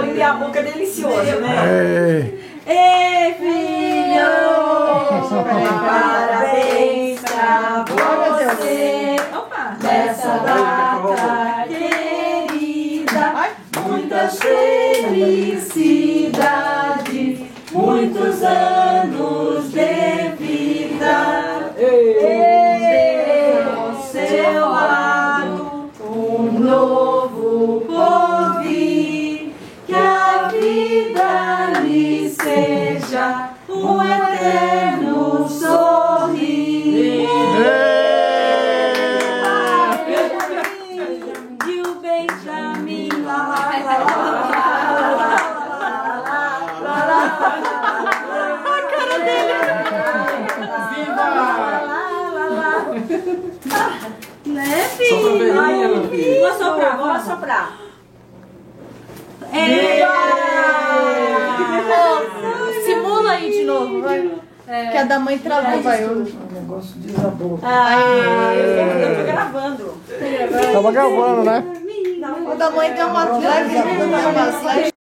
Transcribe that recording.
E a boca é deliciosa, né? Ei, filho! Parabéns pra você nessa data querida. Muitas felicidades, muitos anos de vida. Ao seu lado um novo porvir, que a vida lhe seja um eterno sorrir. E o Benjamin a cara dele. Né, filho? Vou soprar, vou soprar. Simula aí de novo, vai. Que a da mãe travou, vai. O negócio desabou. Eu tô gravando. Tava gravando, né? O da mãe deu uma leve.